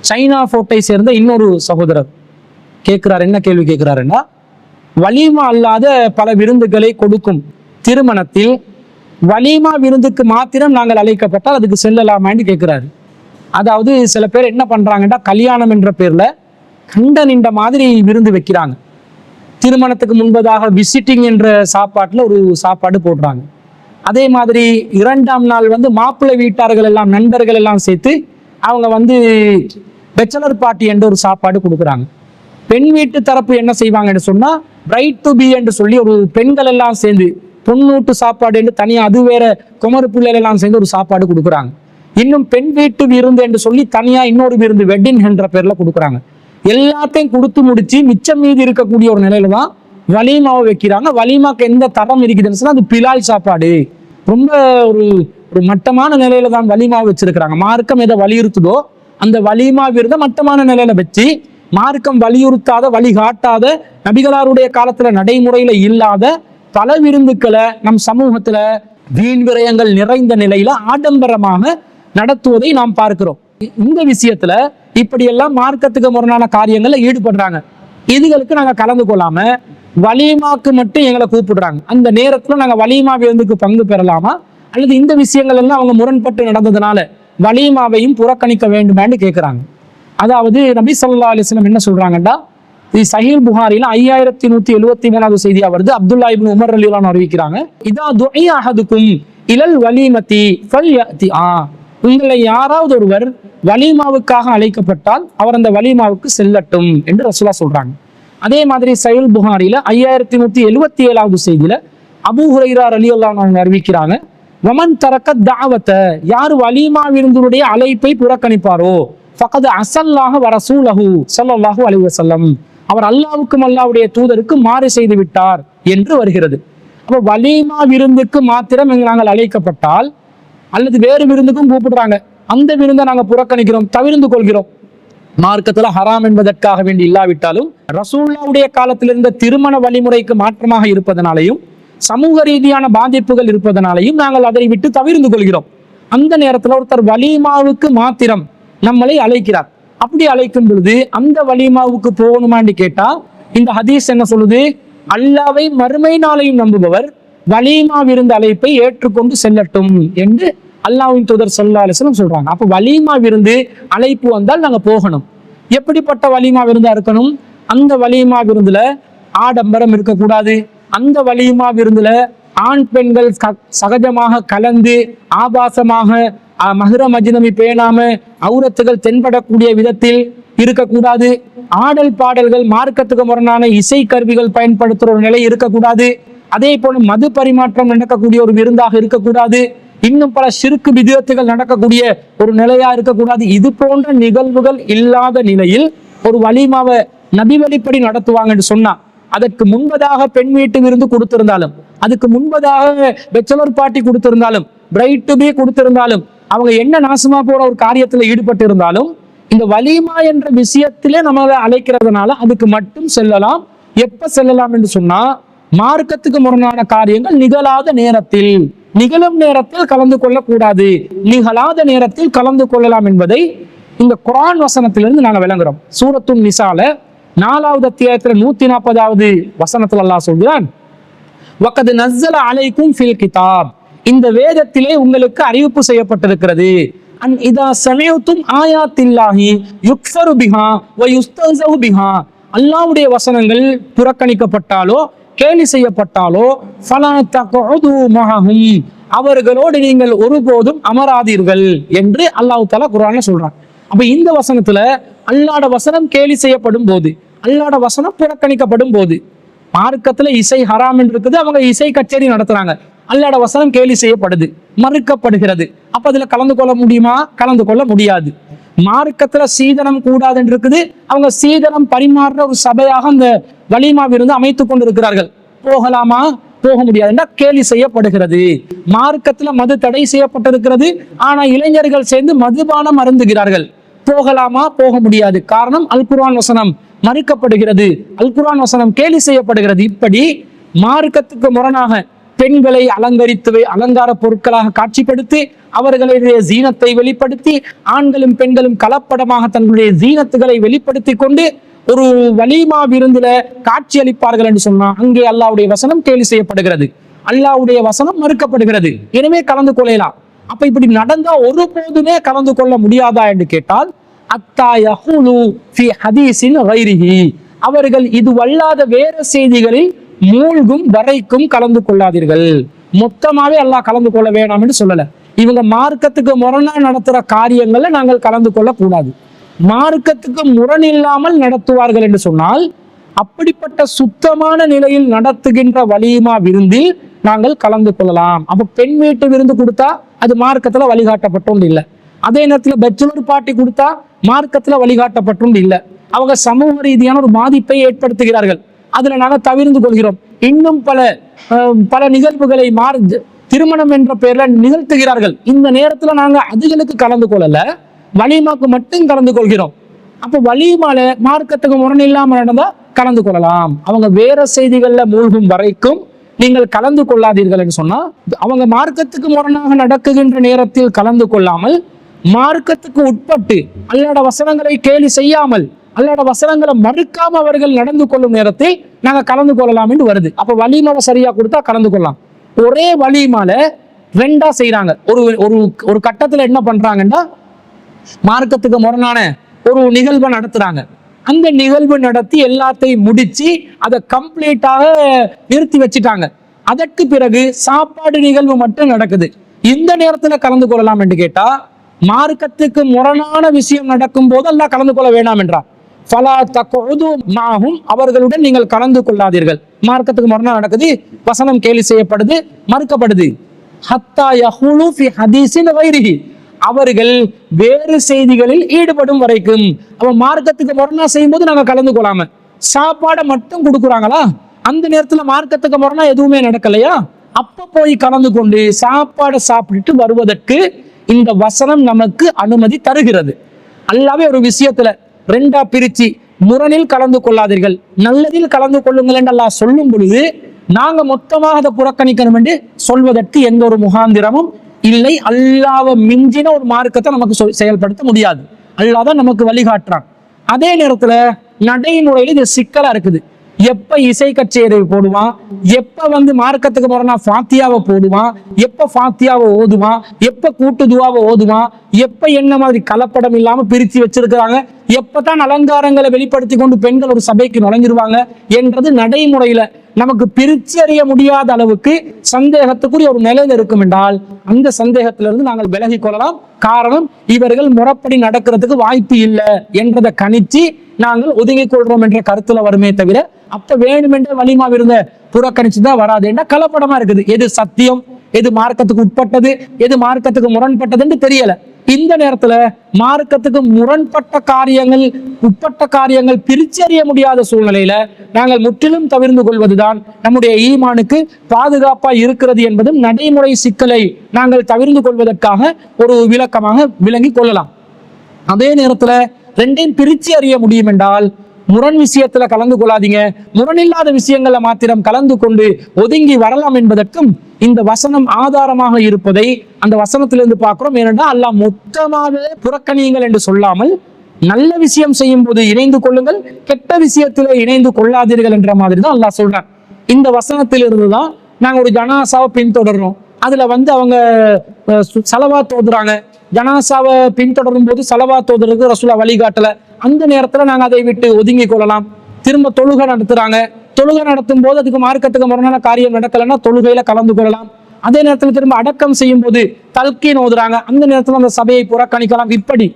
China போர்ட்டை சேர்ந்த இன்னொரு சகோதரர் கேட்கிறார். என்ன கேள்வி கேட்கிறாருன்னா, வலிமா அல்லாத பல விருந்துகளை கொடுக்கும் திருமணத்தில் வலிமா விருந்துக்கு மாத்திரம் நாங்கள் அழைக்கப்பட்டால் அதுக்கு செல்லலாமான்னு கேட்கிறாரு. அதாவது சில பேர் என்ன பண்றாங்கன்னா, கல்யாணம் என்ற பேர்ல கண்ட நின்ற மாதிரி விருந்து வைக்கிறாங்க. திருமணத்துக்கு முன்பதாக விசிட்டிங் என்ற சாப்பாட்டுல ஒரு சாப்பாடு போடுறாங்க. அதே மாதிரி 2ஆம் நாள் மாப்பிள்ளை வீட்டார்கள் எல்லாம் நண்பர்கள் எல்லாம் சேர்த்து அவங்க பேச்சலர் பார்ட்டி என்ற ஒரு சாப்பாடு கொடுக்குறாங்க. பெண் வீட்டு தரப்பு என்ன செய்வாங்கன்னு சொன்னா, பிரைட் டு பி என்று சொல்லி ஒரு பெண்கள் எல்லாம் சேர்ந்து பொண்ணூட்டு சாப்பாடு என்று தனியா அது வேற குமரு பிள்ளைகள் எல்லாம் சேர்ந்து ஒரு சாப்பாடு கொடுக்குறாங்க. இன்னும் பெண் வீட்டு விருந்து என்று சொல்லி தனியா இன்னொரு விருந்து வெட்டிங் என்ற பேர்ல கொடுக்குறாங்க. எல்லாத்தையும் கொடுத்து முடிச்சு மிச்சம் மீதி இருக்கக்கூடிய ஒரு நிலையில தான் வலிமாவை வைக்கிறாங்க. வலிமாக்கு எந்த தரம் இருக்குதுன்னு சொன்னா அது பிலால் சாப்பாடு. ரொம்ப ஒரு மட்டமான நிலையில தான் வலிமாவை வச்சிருக்கிறாங்க. மார்க்கம் எதை வலியுறுத்துதோ அந்த வலிமா விருதை மட்டமான நிலையில வச்சு, மார்க்கம் வலியுறுத்தாத வழிகாட்டாத நபிகளாருடைய காலத்துல நடைமுறையில இல்லாத பல விருந்துக்களை நம் சமூகத்துல வீண் விரயங்கள் நிறைந்த நிலையில ஆடம்பரமாக நடத்துவதை நாம் பார்க்கிறோம். இந்த விஷயத்துல இப்படியெல்லாம் மார்க்கத்துக்கு முரணான காரியங்கள்ல ஈடுபடுறாங்க. இதுகளுக்கு நாங்க கலந்து கொள்ளாம வலிமாக்கு மட்டும் எங்களை கூப்பிடுறாங்க. அந்த நேரத்துல நாங்க வலிமா விருந்துக்கு பங்கு பெறலாமா, அல்லது இந்த விஷயங்கள் எல்லாம் அவங்க முரண்பட்டு நடந்ததுனால வலிமாவையும் புறக்கணிக்க வேண்டுமான்னு கேட்கிறாங்க. அதாவது நபி ஸல்லல்லாஹு அலைஹி வஸல்லம் என்ன சொல்றாங்கன்னா, சஹீஹ் புகாரில 5173வது செய்தியா வருது. அப்துல்லா இப்னு உமர் ரலியல்லாஹு அன்ஹு அறிவிக்கிறாங்க, இதா துஇய அஹதுக்கும் இலல் வலீமதி ஃபல்யதி, உங்களை யாராவது ஒருவர் வலிமாவுக்காக அழைக்கப்பட்டால் அவர் அந்த வலிமாவுக்கு செல்லட்டும் என்று ரசூலுல்லாஹ் சொல்றாங்க. அதே மாதிரி சஹீஹ் புகாரில 5177வது செய்தியில அபூ ஹுரைரா ரலியல்லாஹு அன்ஹு அறிவிக்கிறாங்க, வமன் தரக்க தாவத, யார் வலிமா விருந்தினுடைய அழைப்பை புறக்கணிப்பாரோ ஃபகத் அஸல்லாஹ வ ரசூலஹு ஸல்லல்லாஹு அலைஹி வஸல்லம், அவர் அல்லாஹ்வுக்கும் அல்லாஹ்வுடைய தூதருக்கு மாறு செய்து விட்டார் என்று வருகிறது. அப்போ வலிமா விருந்துக்கு மாத்திரம் நாங்கள் அழைக்கப்பட்டால் அல்லது வேறு விருந்துக்கும் கூப்பிடுறாங்க, அந்த விருந்தை நாங்க புறக்கணிக்கிறோம், தவிர்ந்து கொள்கிறோம். மார்க்கத்துல ஹராம் என்பதற்காக வேண்டி இல்லாவிட்டாலும் ரசூலுல்லாஹ்வுடைய காலத்தில் இருந்த திருமண வழிமுறைக்கு மாற்றமாக இருப்பதனாலையும் சமூக ரீதியான பாதிப்புகள் இருப்பதனாலையும் நாங்கள் அதை விட்டு தவிர்ந்து கொள்கிறோம். அந்த நேரத்துல ஒருத்தர் வலிமாவுக்கு மாத்திரம் நம்மளை அழைக்கிறார். அப்படி அழைக்கும் பொழுது அந்த வலிமாவுக்கு போகணுமான்னு கேட்டா இந்த ஹதீஸ் என்ன சொல்லுது, அல்லாஹ்வை மறுமை நாளையும் நம்புபவர் வலிமா விருந்து அழைப்பை ஏற்றுக்கொண்டு செல்லட்டும் என்று அல்லாஹ்வின் தூதர் ஸல்லல்லாஹு அலைஹி வஸல்லம் சொல்றாங்க. அப்ப வலிமா விருந்து அழைப்பு வந்தால் நாங்க போகணும். எப்படிப்பட்ட வலிமா விருந்தா இருக்கணும்? அந்த வலிமா விருந்துல ஆடம்பரம் இருக்கக்கூடாது. அந்த வலிமா விருந்துல ஆண் பெண்கள் சகஜமாக கலந்து ஆபாசமாக மஹ்ரம் அஜ்னமி பேணாம அவுரத்துகள் தென்படக்கூடிய விதத்தில் இருக்கக்கூடாது. ஆடல் பாடல்கள் மார்க்கத்துக்கு முரணான இசை கருவிகள் பயன்படுத்துற ஒரு நிலை இருக்கக்கூடாது. அதே போல மது பரிமாற்றம் நடக்கக்கூடிய ஒரு விருந்தாக இருக்கக்கூடாது. இன்னும் பல ஷிர்க் பித்அத்துகள் நடக்கக்கூடிய ஒரு நிலையா இருக்கக்கூடாது. இது போன்ற நிகழ்வுகள் இல்லாத நிலையில் ஒரு வலிமாவை நபி வழிப்படி நடத்துவாங்கன்னு சொன்னா, அதற்கு முன்பதாக பெண் வீட்டு விருந்து கொடுத்திருந்தாலும், அதுக்கு முன்பதாக பேச்சலர் பார்ட்டி கொடுத்திருந்தாலும், பிரைட் டு பி கொடுத்திருந்தாலும், அவங்க என்ன நாசமா போற ஒரு காரியத்துல ஈடுபட்டு இருந்தாலும் இந்த வலிமா என்ற விஷயத்திலே நம்மளை அழைக்கிறதுனால அதுக்கு மட்டும் செல்லலாம். எப்ப செல்லலாம் என்று சொன்னா, மார்க்கத்துக்கு முரணான காரியங்கள் நிகழாத நேரத்தில், நிகழும் நேரத்தில் கலந்து கொள்ளக்கூடாது, நிகழாத நேரத்தில் கலந்து கொள்ளலாம் என்பதை இந்த குர்ஆன் வசனத்திலிருந்து நாங்கள் விளங்குறோம். சூரத்துன் நிசால 4வது அத்தியாயத்துல 140வது வசனத்துல அல்லாஹ் சொல்கிறான், வகத் நஸ்ஸல அலைக்கும் ஃபில் கிதாப், இந்த வேதத்திலே உங்களுக்கு அறிவிப்பு செய்யப்பட்டிருக்கிறது, அன் இதா சமிஅதும் ஆயாத்தில்லாஹி யுக்ஃபரு பிஹா வ யுஸ்தஹ்ஸு பிஹா, அல்லாஹ்வுடைய வசனங்கள் புறக்கணிக்கப்பட்டாலோ கேலி செய்யப்பட்டாலோ ஃபலா தக்உது மஅஹும், அவர்களோடு நீங்கள் ஒருபோதும் அமராதீர்கள் என்று அல்லாஹ் தஆலா குர்ஆன்ல சொல்றான். அப்ப இந்த வசனத்துல அல்லாஹ்வோட வசனம் கேலி செய்யப்படும் போது, அல்லாஹ்வோட வசனம் புறக்கணிக்கப்படும் போது, மார்க்கத்துல இசை ஹராம் என்று இருக்குது, அவங்க இசை கச்சேரி நடத்துறாங்க, அல்லாஹ்வோட வசனம் கேலி செய்யப்படுது, மறுக்கப்படுகிறது. அப்ப அதுல கலந்து கொள்ள முடியுமா? கலந்து கொள்ள முடியாது. மார்க்கத்துல சீதனம் கூடாது என்று இருக்குது, அவங்க சீதனம் பரிமாறுற ஒரு சபையாக அந்த வலிமா விருந்து அமைத்துக் கொண்டிருக்கிறார்கள். போகலாமா? போக முடியாது என்றால் கேலி செய்யப்படுகிறது. மார்க்கத்துல மது தடை செய்யப்பட்டிருக்கிறது, ஆனா இளைஞர்கள் சேர்ந்து மதுபானம் அருந்துகிறார்கள். போகலாமா? போக முடியாது. காரணம், அல் குர்ஆன் வசனம் மறுக்கப்படுகிறது, அல் குர்ஆன் வசனம் கேலி செய்யப்படுகிறது. இப்படி மார்க்கத்துக்கு முரணாக பெண்களை அலங்கார பொருட்களாக காட்சிப்படுத்தி அவர்களுடைய ஜீனத்தை வெளிப்படுத்தி, ஆண்களும் பெண்களும் கலப்படமாக தங்களுடைய ஜீனத்துகளை வெளிப்படுத்தி கொண்டு ஒரு வலீமா விருந்துல காட்சி அளிப்பார்கள் என்று சொன்னா, அங்கே அல்லாஹ்வுடைய வசனம் கேலி செய்யப்படுகிறது, அல்லாஹ்வுடைய வசனம் மறுக்கப்படுகிறது. எனவே கலந்து கொள்ளலாம். அப்ப இப்படி நடந்தா ஒருபோதுமே கலந்து கொள்ள முடியாதா என்று கேட்டால், அத்தா யஹூலு ஃபி ஹதீஸின் கைரிஹி, அவர்கள் இது வல்லாத வேற செய்திகளில் மூழ்கும் வரைக்கும் கலந்து கொள்ளாதீர்கள். மொத்தமாவே அல்லாஹ் கலந்து கொள்ள வேணாம் என்று சொல்லல. இவங்க மார்க்கத்துக்கு முரணா நடத்துற காரியங்கள்ல நாங்கள் கலந்து கொள்ள கூடாது. மார்க்கத்துக்கு முரண் இல்லாமல் நடத்துவார்கள் என்று சொன்னால், அப்படிப்பட்ட சுத்தமான நிலையில் நடத்துகின்ற வலீமா விருந்தில் நாங்கள் கலந்து கொள்ளலாம். அப்ப பெண் வீட்டு விருந்து கொடுத்தா அது மார்க்கத்துல வழிகாட்டப்பட்டோம் இல்லை. அதே நேரத்தில் பேச்சுலர் பார்ட்டி கொடுத்தா மார்க்கத்துல வழிகாட்டப்பட்டும் இல்லை. அவங்க சமூக ரீதியான ஒரு பாதிப்பை ஏற்படுத்துகிறார்கள், அதுல நாங்கள் தவிர்ந்து கொள்கிறோம். இன்னும் பல நிகழ்வுகளை திருமணம் என்ற பெயர்ல நிகழ்த்துகிறார்கள். இந்த நேரத்துல நாங்க அதுகளுக்கு கலந்து கொள்ளல, வலீமாக்கு மட்டும் கலந்து கொள்கிறோம். அப்ப வலீமால மார்க்கத்துக்கு முரண் இல்லாம நடந்தா கலந்து கொள்ளலாம். அவங்க வேற செய்திகள்ல மூழ்கும் வரைக்கும் நீங்கள் கலந்து கொள்ளாதீர்கள் என்று சொன்னா, அவங்க மார்க்கத்துக்கு முரணாக நடக்குகின்ற நேரத்தில் கலந்து கொள்ளாமல், மார்க்கத்துக்கு உட்பட்டு அல்லாஹ்வுடைய வசனங்களை கேலி செய்யாமல், அல்லாஹ்வுடைய வசனங்களை மறுக்காம அவர்கள் நடந்து கொள்ளும் நேரத்தில் நாங்க கலந்து கொள்ளலாம் என்று வருது. அப்ப வலீமாவை சரியா கொடுத்தா கலந்து கொள்ளலாம். ஒரே வலீமால ரெண்டா செய்யறாங்க. ஒரு கட்டத்துல என்ன பண்றாங்கன்னா, மார்க்கத்துக்கு முரணான ஒரு நிகழ்வை நடத்துறாங்க. அந்த நிகழ்வு நடத்தி எல்லாத்தையும் முடிச்சு அதை கம்ப்ளீட்டாக நிறுத்தி வச்சுட்டாங்க. அதற்கு பிறகு சாப்பாடு நிகழ்வு மட்டும் நடக்குது. இந்த நேரத்துல கலந்து கொள்ளலாம் என்று கேட்டா, மார்க்கத்துக்கு முரணான விஷயம் நடக்கும் போது அல்லாஹ் கலந்து கொள்ள வேண்டாம் என்றார். ஃபலா தக்உது மாஹும், அவர்களுடன் நீங்கள் கலந்து கொள்ளாதீர்கள். மார்க்கத்துக்கு முரணா நடக்குது, வசனம் கேலி செய்யப்படுது, மறுக்கப்படுது. ஹத்தா யஹூலு ஃபி ஹதீஸின் கைரிஹி, அவர்கள் வேறு செய்திகளில் ஈடுபடும் வரைக்கும். அவன் மார்க்கத்துக்கு முரணா செய்யும் போது நாங்க கலந்து கொள்ளாம, சாப்பாடை மட்டும் கொடுக்குறாங்களா, அந்த நேரத்துல மார்க்கத்துக்கு முரணா எதுவுமே நடக்கலையா, அப்ப போய் கலந்து கொண்டு சாப்பாடை சாப்பிட்டுட்டு வருவதற்கு இந்த வசனம் நமக்கு அனுமதி தருகிறது. அல்லாவே ஒரு விஷயத்துல ரெண்டா பிரிச்சு முரணில் கலந்து கொள்ளாதீர்கள், நல்லதில் கலந்து கொள்ளுங்கள் என்று அல்லாஹ் சொல்லும் பொழுது நாங்க மொத்தமாக அதை புறக்கணிக்கணும் என்று சொல்வதற்கு எந்த ஒரு முகாந்திரமும் இல்லை. அல்லாஹ்வை மிஞ்சின ஒரு மார்க்கத்தை நமக்கு செயல்படுத்த முடியாது. அல்லாஹ் தான் நமக்கு வழிகாட்டுறான். அதே நேரத்துல நடைமுறையில் இது சிக்கலா இருக்குது. எப்ப இசை கச்சேரி போடுவான், எப்ப மார்க்கத்துக்கு போறனா ஃபாத்தியாவை போடுவான், எப்ப ஃபாத்தியாவை ஓதுவான், எப்ப கூட்டு துவாவை ஓதுவான், எப்ப என்ன மாதிரி கலப்படம் இல்லாம பிரிச்சு வச்சிருக்கிறாங்க, எப்பதான் அலங்காரங்களை வெளிப்படுத்தி கொண்டு பெண்கள் ஒரு சபைக்கு நுழைஞ்சிருவாங்க என்றது நடைமுறையில நமக்கு பிரிச்சு அறிய முடியாத அளவுக்கு சந்தேகத்துக்குரிய ஒரு நிலையில் இருக்கும் என்றால், அந்த சந்தேகத்திலிருந்து நாங்கள் விலகி கொள்ளலாம். காரணம், இவர்கள் முறைப்படி நடக்கிறதுக்கு வாய்ப்பு இல்லை என்றதை கணிச்சு நாங்கள் ஒதுங்கிக் கொள்றோம் என்ற கருத்துல வருமே தவிர, அப்ப வேணுமென்ற வலிமா விருந்த புறக்கணிச்சுதான் வராது என்ற கலப்படமா இருக்குது. எது சத்தியம், எது மார்க்கத்துக்கு உட்பட்டது, எது மார்க்கத்துக்கு முரண்பட்டதுன்னு தெரியல. இந்த நேரத்துல மார்க்கத்துக்கு முரண்பட்ட காரியங்கள், உட்பட்ட காரியங்கள் பிரிச்சறிய முடியாத சூழ்நிலையில நாங்கள் முற்றிலும் தவிர்ந்து கொள்வதுதான் நம்முடைய ஈமானுக்கு பாதுகாப்பா இருக்கிறது என்பதும் நடைமுறை சிக்கலை நாங்கள் தவிர்ந்து கொள்வதற்காக ஒரு விளக்கமாக விளங்கி கொள்ளலாம். அதே நேரத்துல ரெண்டையும் பிரிச்சு அறிய முடியும் என்றால், முரண் விஷயத்துல கலந்து கொள்ளாதீங்க, முரணில்லாத விஷயங்களை மாத்திரம் கலந்து கொண்டு ஒதுங்கி வரலாம் என்பதற்கும் இந்த வசனம் ஆதாரமாக இருப்பதை அந்த வசனத்திலிருந்து பார்க்கிறோம். ஏனென்றால் அல்லாஹ் மொத்தமாக புறக்கணியுங்கள் என்று சொல்லாமல், நல்ல விஷயம் செய்யும் போது இணைந்து கொள்ளுங்கள், கெட்ட விஷயத்திலே இணைந்து கொள்ளாதீர்கள் என்ற மாதிரி தான் அல்லாஹ் சொல்றான். இந்த வசனத்திலிருந்து தான் நாங்க ஒரு ஜனாசாவை பின்தொடர்றோம். அதுல அவங்க சலவாத் ஓதுறாங்க. ஜனாசாவை பின்தொடரும் போது சலவாத் ஓதுறதுக்கு ரசூலுல்லாஹ் வழிகாட்டல. அந்த நேரத்துல நாங்க அதை விட்டு ஒதுங்கி கொள்ளலாம். திரும்ப தொழுகை நடத்துறாங்க, தொழுகை நடத்தும் போது அதுக்கு மார்க்கத்துக்கு முரணான காரியம் நடக்கலைன்னா தொழுகையில கலந்து கொள்ளலாம். அதே நேரத்துல திரும்ப அடக்கம் செய்யும் போது தல்கீன் ஓதுறாங்க, அந்த நேரத்துல அந்த சபையை புறக்கணிக்கலாம். இப்படி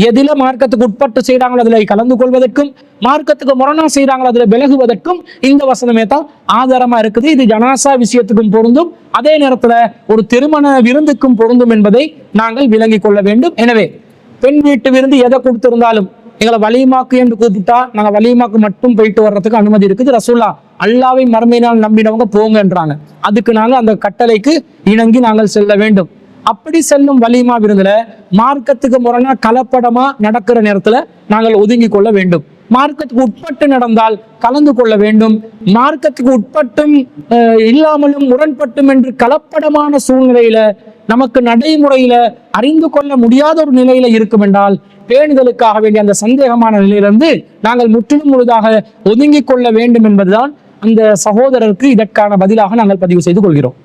எதில மார்க்கத்துக்கு உட்பட்டு செய்யறாங்களோ அதுல கலந்து கொள்வதற்கும், மார்க்கத்துக்கு முரணா செய்யறாங்களோ அதுல விலகுவதற்கும் இந்த வசனமே தான் ஆதாரமா இருக்குது. இது ஜனாசா விஷயத்துக்கும் பொருந்தும், அதே நேரத்துல ஒரு திருமண விருந்துக்கும் பொருந்தும் என்பதை நாங்கள் விளங்கிக் கொள்ள வேண்டும். எனவே பெண் வீட்டு விருந்து எதை கொடுத்திருந்தாலும் எங்களை வலிமாக்கு என்று கூப்பிட்டா நாங்க வலிமாக்கு மட்டும் போயிட்டு வர்றதுக்கு அனுமதி இருக்குது. ரசூலுல்லாஹ் அல்லாஹ்வை மறுமை நாள் நம்பினவங்க போங்கன்றாங்க. அதுக்கு நாங்க அந்த கட்டளைக்கு இணங்கி நாங்கள் செல்ல வேண்டும். அப்படி செல்லும் வலிமா விருந்துல மார்க்கத்துக்கு முரணா கலப்படமா நடக்கிற நேரத்துல நாங்கள் ஒதுங்கி கொள்ள வேண்டும். மார்க்கத்துக்கு உட்பட்டு நடந்தால் கலந்து கொள்ள வேண்டும். மார்க்கத்துக்கு உட்பட்டும் இல்லாமலும் முரண்பட்டும் என்று கலப்படமான சூழ்நிலையில நமக்கு நடைமுறையில அறிந்து கொள்ள முடியாத ஒரு நிலையில இருக்கும் என்றால் பேணுதலுக்காக வேண்டிய அந்த சந்தேகமான நிலையிலிருந்து நாங்கள் முற்றிலும் முழுதாக ஒதுங்கிக் கொள்ள வேண்டும் என்பதுதான் அந்த சகோதரருக்கு இதற்கான பதிலாக நாங்கள் பதிவு செய்து கொள்கிறோம்.